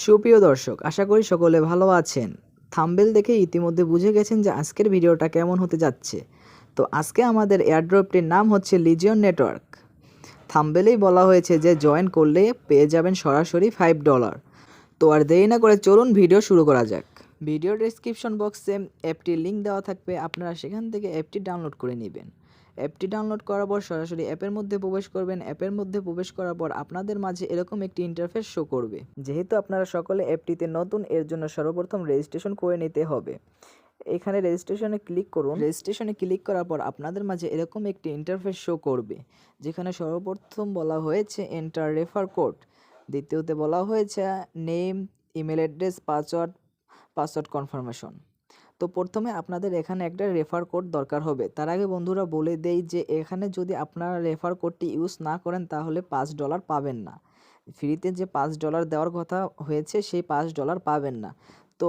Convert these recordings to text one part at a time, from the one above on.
সুপ্রিয় দর্শক, আশা করি সকলে ভালো আছেন। থাম্বনেল দেখে ইতিমধ্যে বুঝে গেছেন যে আজকের ভিডিওটা কেমন হতে যাচ্ছে। তো আজকে আমাদের এয়ারড্রপটির নাম হচ্ছে লিজিয়ন নেটওয়ার্ক। থাম্বনেলেই বলা হয়েছে যে জয়েন করলে পেয়ে যাবেন সরাসরি $5। তো আর দেরি না করে চলুন ভিডিও শুরু করা যাক। ভিডিও ডেসক্রিপশন বক্সে অ্যাপটির লিঙ্ক দেওয়া থাকবে, আপনারা সেখান থেকে অ্যাপটি ডাউনলোড করে নেবেন। অ্যাপটি ডাউনলোড করার পর সরাসরি অ্যাপের মধ্যে প্রবেশ করবেন। অ্যাপের মধ্যে প্রবেশ করার পর আপনাদের মাঝে এরকম একটি ইন্টারফেস শো করবে। যেহেতু আপনারা সকলে অ্যাপটিতে নতুন, এর জন্য সর্বপ্রথম রেজিস্ট্রেশন করে নিতে হবে। এখানে রেজিস্ট্রেশনে ক্লিক করুন। রেজিস্ট্রেশনে ক্লিক করার পর আপনাদের মাঝে এরকম একটি ইন্টারফেস শো করবে, যেখানে সর্বপ্রথম বলা হয়েছে এন্টার রেফার কোড, দ্বিতীয়তে বলা হয়েছে name, email address, password confirmation. তো প্রথমে আপনাদের এখানে একটা রেফার কোড দরকার হবে। তার আগে বন্ধুরা বলে দেই যে এখানে যদি আপনারা রেফার কোডটি ইউজ না করেন তাহলে $5 পাবেন না। ফ্রিতে যে $5 দেওয়ার কথা হয়েছে সেই $5 পাবেন না। তো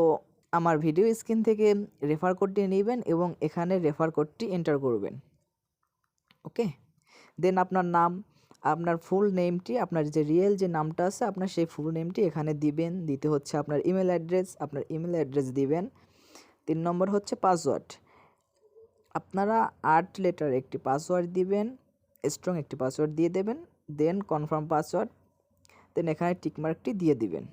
আমার ভিডিও স্ক্রিন থেকে রেফার কোডটি নেবেন এবং এখানে রেফার কোডটি এন্টার করবেন। ওকে, দেন আপনার নাম, আপনার ফুল নেমটি, আপনার যে রিয়েল যে নামটা আছে আপনার সেই ফুল নেমটি এখানে দিবেন। দিতে হচ্ছে আপনার ইমেল অ্যাড্রেস, আপনার ইমেল অ্যাড্রেস দিবেন। 3 নম্বর হচ্ছে পাসওয়ার্ড, আপনারা 8 লেটার একটি পাসওয়ার্ড দিবেন, স্ট্রং একটি পাসওয়ার্ড দিয়ে দেবেন। দেন কনফার্ম পাসওয়ার্ড, দেন এখানে টিকমার্কটি দিয়ে দিবেন।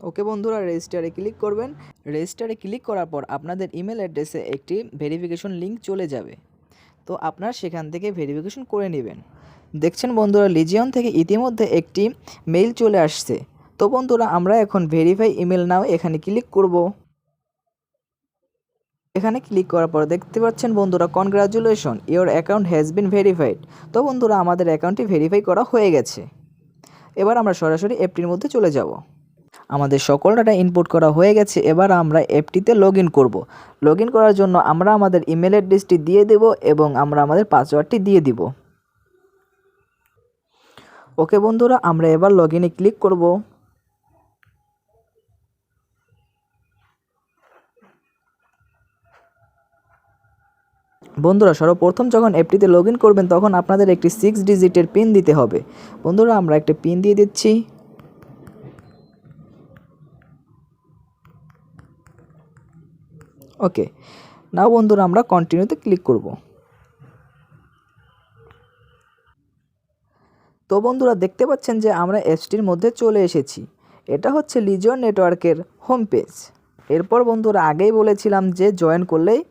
ওকে বন্ধুরা, রেজিস্টারে ক্লিক করবেন। রেজিস্টারে ক্লিক করার পর আপনাদের ইমেল অ্যাড্রেসে একটি ভেরিফিকেশন লিঙ্ক চলে যাবে। তো আপনারা সেখান থেকে ভেরিফিকেশন করে নেবেন। দেখছেন বন্ধুরা, লিজিয়ন থেকে ইতিমধ্যে একটি মেইল চলে আসছে। তো বন্ধুরা, আমরা এখন ভেরিফাই ইমেল নাও এখানে ক্লিক করব। এখানে ক্লিক করার পর দেখতে পাচ্ছেন বন্ধুরা, congratulation, your account has been verified. তো বন্ধুরা, আমাদের অ্যাকাউন্টটি ভেরিফাই করা হয়ে গেছে। এবার আমরা সরাসরি অ্যাপটির মধ্যে চলে যাব। আমাদের সকল ডাটা ইনপুট করা হয়ে গেছে। এবার আমরা অ্যাপটিতে লগ ইন করবো। লগ ইন করার জন্য আমরা আমাদের ইমেল অ্যাড্রেসটি দিয়ে দেব এবং আমরা আমাদের পাসওয়ার্ডটি দিয়ে দিব। ওকে বন্ধুরা, আমরা এবার লগ ইনে ক্লিক করব। বন্ধুরা, সর্বপ্রথম যখন অ্যাপটিতে লগ ইন করবেন তখন আপনাদের একটি 6 ডিজিটের পিন দিতে হবে। বন্ধুরা, আমরা একটা পিন দিয়ে দিচ্ছি। ওকে, নাও বন্ধুরা আমরা কন্টিনিউতে ক্লিক করব। তো বন্ধুরা, দেখতে পাচ্ছেন যে আমরা অ্যাপসটির মধ্যে চলে এসেছি। এটা হচ্ছে লিজিয়ন নেটওয়ার্কের হোম পেজ। এরপর বন্ধুরা, আগেই বলেছিলাম যে জয়েন করলেই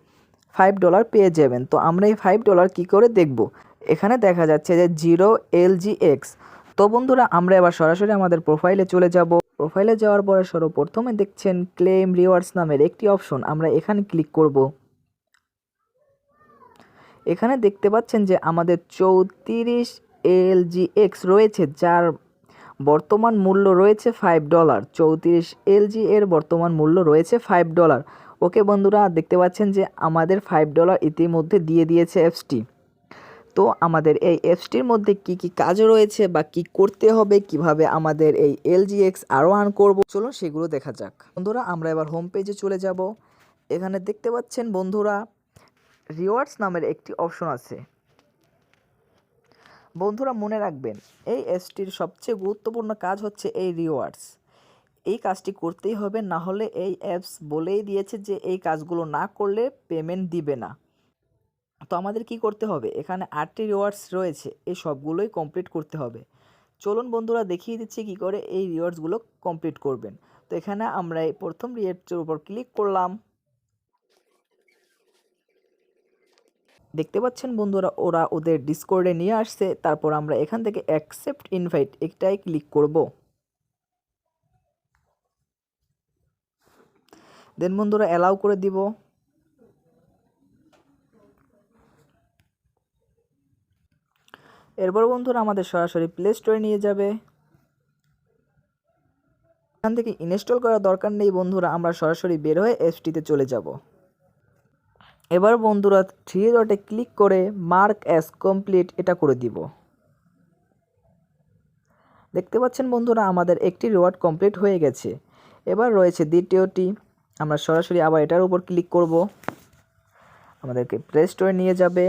$5 পেয়ে যাবেন। তো আমরা এই $5 কী করে দেখব? এখানে দেখা যাচ্ছে যে 0LGX। তো বন্ধুরা, আমরা এবার সরাসরি আমাদের প্রোফাইলে চলে যাব। প্রোফাইলে যাওয়ার পরে সর্বপ্রথমে দেখছেন ক্লেম রিওয়ার্ডস নামের একটি অপশন, আমরা এখানে ক্লিক করব। এখানে দেখতে পাচ্ছেন যে আমাদের 34 LGX রয়েছে, যার বর্তমান মূল্য রয়েছে $5। 34 LG এর বর্তমান মূল্য রয়েছে $5। ওকে বন্ধুরা, দেখতে পাচ্ছেন যে আমাদের $5 ইতিমধ্যে দিয়ে দিয়েছে অ্যাপসটি। তো আমাদের এই অ্যাপসটির মধ্যে কি কি কাজ রয়েছে বা কি করতে হবে, কিভাবে আমাদের এই LGX আরও আর্ন করব, চলুন সেগুলো দেখা যাক। বন্ধুরা, আমরা এবার হোম পেজে চলে যাব। এখানে দেখতে পাচ্ছেন বন্ধুরা, রিওয়ার্ডস নামের একটি অপশন আছে। বন্ধুরা মনে রাখবেন, এই অ্যাপসটির সবচেয়ে গুরুত্বপূর্ণ কাজ হচ্ছে এই রিওয়ার্ডস। এই কাজটি করতেই হবে, না হলে এই অ্যাপস বলেই দিয়েছে যে এই কাজগুলো না করলে পেমেন্ট দিবে না। তো আমাদের কি করতে হবে? এখানে 8টি রিওয়ার্ডস রয়েছে, এই সবগুলোই কমপ্লিট করতে হবে। চলুন বন্ধুরা, দেখিয়ে দিচ্ছি কি করে এই রিওয়ার্ডসগুলো কমপ্লিট করবেন। তো এখানে আমরা এই প্রথম রিওয়ার্ডসের উপর ক্লিক করলাম। দেখতে পাচ্ছেন বন্ধুরা, ওরা ওদের ডিসকর্ডে নিয়ে আসছে। তারপর আমরা এখান থেকে অ্যাকসেপ্ট ইনভাইট একটাই ক্লিক করব। দেন বন্ধুরা অ্যালাউ করে দিব। এরপর বন্ধুরা আমাদের সরাসরি প্লে স্টোরে নিয়ে যাবে। এখান থেকে ইনস্টল করার দরকার নেই বন্ধুরা, আমরা সরাসরি বের হয়ে অ্যাপসটিতে চলে যাব। এবার বন্ধুরা 3 ডটে ক্লিক করে মার্ক অ্যাজ কমপ্লিট এটা করে দিব। দেখতে পাচ্ছেন বন্ধুরা, আমাদের একটি রিওয়ার্ড কমপ্লিট হয়ে গেছে। এবার রয়েছে দ্বিতীয়টি, আমরা সরাসরি আবার এটার উপর ক্লিক করব। আমাদেরকে প্লে স্টোরে নিয়ে যাবে।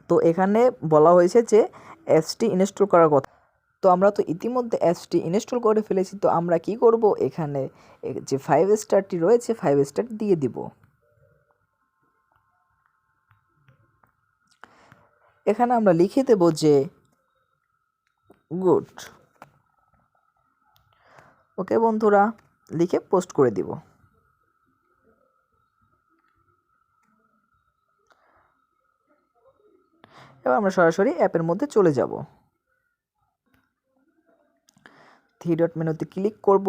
তো এখানে বলা হয়েছে যে অ্যাপসটি ইনস্টল করার কথা। তো আমরা তো ইতিমধ্যে অ্যাপসটি ইনস্টল করে ফেলেছি, তো আমরা কি করব, এখানে যে 5 স্টারটি রয়েছে 5 স্টার দিয়ে দিব। এখানে আমরা লিখে দেব যে গুড। ওকে বন্ধুরা, লিখে পোস্ট করে দিব। এবার আমরা সরাসরি অ্যাপের মধ্যে চলে যাব। 3 ডট মেনুতে ক্লিক করব,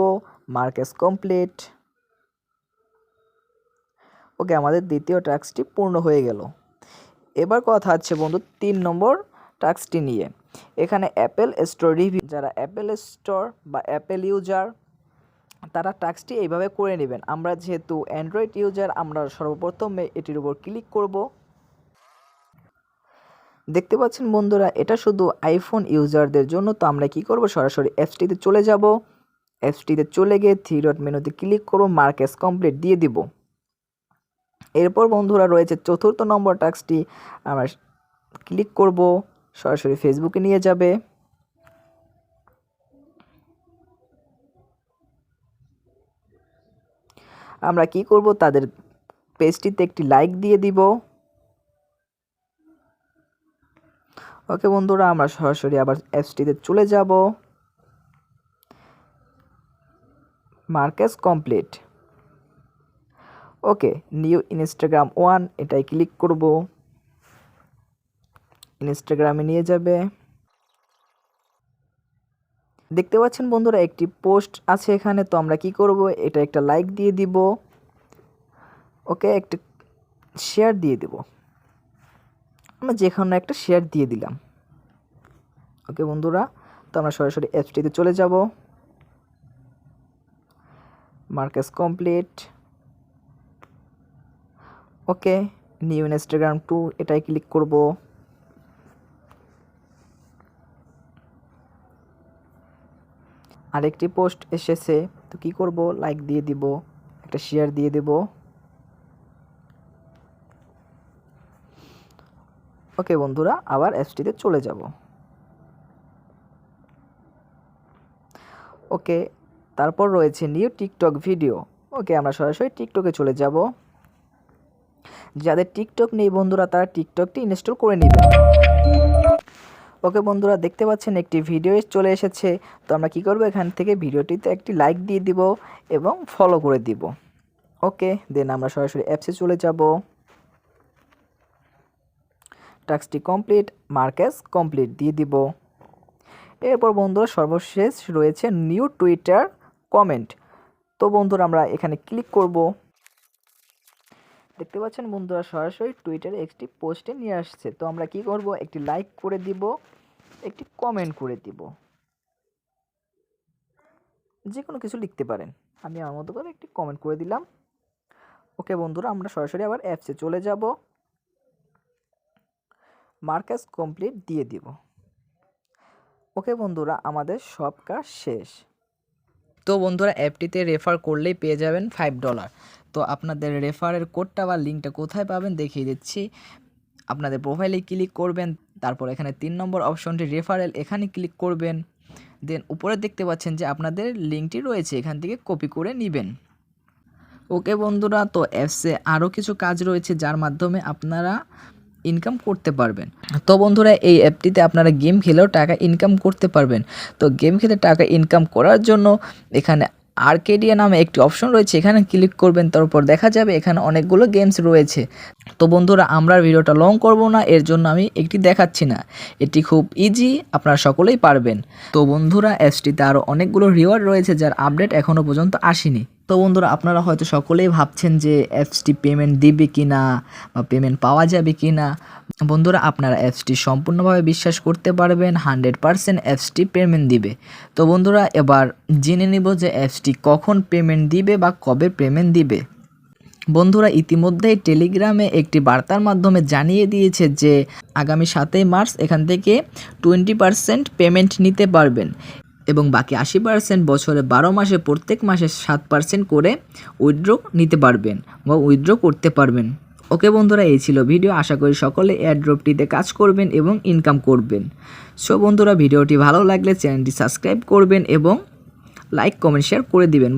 মার্ক অ্যাজ কমপ্লিট। ওকে, আমাদের দ্বিতীয় টাস্কটি পূর্ণ হয়ে গেল। এবার কথা হচ্ছে বন্ধু 3 নম্বর টাস্কটি নিয়ে। এখানে অ্যাপেল স্টোর রিভিউ, যারা অ্যাপেল স্টোর বা অ্যাপেল ইউজার তারা টাস্কটি এইভাবে করে নেবেন। আমরা যেহেতু অ্যান্ড্রয়েড ইউজার, আমরা সর্বপ্রথমে এটির উপর ক্লিক করব। দেখতে পাচ্ছেন বন্ধুরা, এটা শুধু আইফোন ইউজারদের জন্য। তো আমরা কি করব, সরাসরি অ্যাপসটিতে চলে যাব। অ্যাপসটিতে চলে গিয়ে 3 ডট মেনুতে ক্লিক করব, মার্ক অ্যাজ কমপ্লিট দিয়ে দিব। এরপর বন্ধুরা রয়েছে 4র্থ নম্বর টাস্কটি, আমরা ক্লিক করব, সরাসরি ফেসবুকে নিয়ে যাবে। আমরা কি করব, তাদের পেজটিতে একটি লাইক দিয়ে দিব। ওকে বন্ধুরা, আমরা সরাসরি আবার অ্যাপসটিতে চলে যাব, মার্ক অ্যাজ কমপ্লিট। ওকে, নিউ ইনস্টাগ্রাম 1 এটাই ক্লিক করব, ইনস্টাগ্রামে নিয়ে যাবে। দেখতে পাচ্ছেন বন্ধুরা, একটি পোস্ট আছে এখানে। তো আমরা কি করব, এটা একটা লাইক দিয়ে দিব। ওকে, একটা শেয়ার দিয়ে দিব। আমরা যেখানে একটা শেয়ার দিয়ে দিলাম। ওকে বন্ধুরা, তো আমরা সরাসরি অ্যাপসটিতে চলে যাব, মার্ক অ্যাজ কমপ্লিট। ওকে, নিউ ইনস্টাগ্রাম 2 এটাই ক্লিক করব। আরেকটি পোস্ট এসেছে, তো কি করব, লাইক দিয়ে দিব, একটা শেয়ার দিয়ে দেব। ওকে বন্ধুরা, আবার অ্যাপসটিতে চলে যাব। ওকে, তারপর রয়েছে নিউ টিকটক ভিডিও। ওকে, আমরা সরাসরি টিকটকে চলে যাব। যাদের টিকটক নেই বন্ধুরা, তারা টিকটকটি ইনস্টল করে নেবেন। ওকে বন্ধুরা, দেখতে পাচ্ছেন একটি ভিডিও চলে এসেছে। তো আমরা কি করব, এখান থেকে ভিডিওটিতে একটি লাইক দিয়ে দিব এবং ফলো করে দিব। ওকে, দেন আমরা সরাসরি অ্যাপসে চলে যাব। টাস্কটি কমপ্লিট, মার্ক অ্যাজ কমপ্লিট দিয়ে দিব। এরপর বন্ধুরা সর্বশেষ রয়েছে নিউ টুইটার কমেন্ট। তো বন্ধুরা আমরা এখানে ক্লিক করব। দেখতে পাচ্ছেন বন্ধুরা, সরাসরি টুইটারে একটি পোস্টে নিয়ে আসছে। তো আমরা কি করব, একটি লাইক করে দিব, একটি কমেন্ট করে দিব, যে কোনো কিছু লিখতে পারেন। আমি আমার মতো করে একটি কমেন্ট করে দিলাম। ওকে বন্ধুরা, আমরা সরাসরি আবার অ্যাপসে চলে যাব, মার্ক অ্যাজ কমপ্লিট দিয়ে দিব। ওকে বন্ধুরা, আমাদের সব কাজ শেষ। তো বন্ধুরা, অ্যাপটিতে রেফার করলেই পেয়ে যাবেন $5। তো আপনাদের রেফারের কোডটা বা লিঙ্কটা কোথায় পাবেন দেখিয়ে দিচ্ছি। আপনাদের প্রোফাইলে ক্লিক করবেন, তারপর এখানে 3 নম্বর অপশনটি রেফারেল, এখানে ক্লিক করবেন। দেন উপরে দেখতে পাচ্ছেন যে আপনাদের লিঙ্কটি রয়েছে, এখান থেকে কপি করে নেবেন। ওকে বন্ধুরা, তো অ্যাপসে আরও কিছু কাজ রয়েছে যার মাধ্যমে আপনারা ইনকাম করতে পারবেন। তো বন্ধুরা, এই অ্যাপটিতে আপনারা গেম খেলেও টাকা ইনকাম করতে পারবেন। তো গেম খেলে টাকা ইনকাম করার জন্য এখানে আর্কেডিয়া নামে একটি অপশন রয়েছে, এখানে ক্লিক করবেন। তারপর দেখা যাবে এখানে অনেকগুলো গেমস রয়েছে। তো বন্ধুরা, আমরা ভিডিওটা লং করব না, এর জন্য আমি একটি দেখাচ্ছি না। এটি খুব ইজি, আপনারা সকলেই পারবেন। তো বন্ধুরা, অ্যাপসটিতে আরও অনেকগুলো রিওয়ার্ড রয়েছে যার আপডেট এখনও পর্যন্ত আসেনি। তো বন্ধুরা, আপনারা হয়তো সকলেই ভাবছেন যে অ্যাপসটি পেমেন্ট দিবে কি না বা পেমেন্ট পাওয়া যাবে কি না। বন্ধুরা, আপনারা অ্যাপসটি সম্পূর্ণভাবে বিশ্বাস করতে পারবেন, 100% অ্যাপসটি পেমেন্ট দিবে। তো বন্ধুরা, এবার জেনে নিব যে অ্যাপসটি কখন পেমেন্ট দিবে বা কবে পেমেন্ট দিবে। বন্ধুরা, ইতিমধ্যেই টেলিগ্রামে একটি বার্তার মাধ্যমে জানিয়ে দিয়েছে যে আগামী 7 মার্চ এখান থেকে 20% পেমেন্ট নিতে পারবেন এবং বাকি 80% বছরে 12 মাসে প্রত্যেক মাসে 7% করে উইথড্র নিতে পারবেন বা উইথড্র করতে পারবেন। ওকে বন্ধুরা, এই ছিল ভিডিও। আশা করি সকলে এয়ারড্রপটিতে কাজ করবেন এবং ইনকাম করবেন। সো বন্ধুরা, ভিডিওটি ভালো লাগলে চ্যানেলটি সাবস্ক্রাইব করবেন এবং লাইক কমেন্ট শেয়ার করে দিবেন।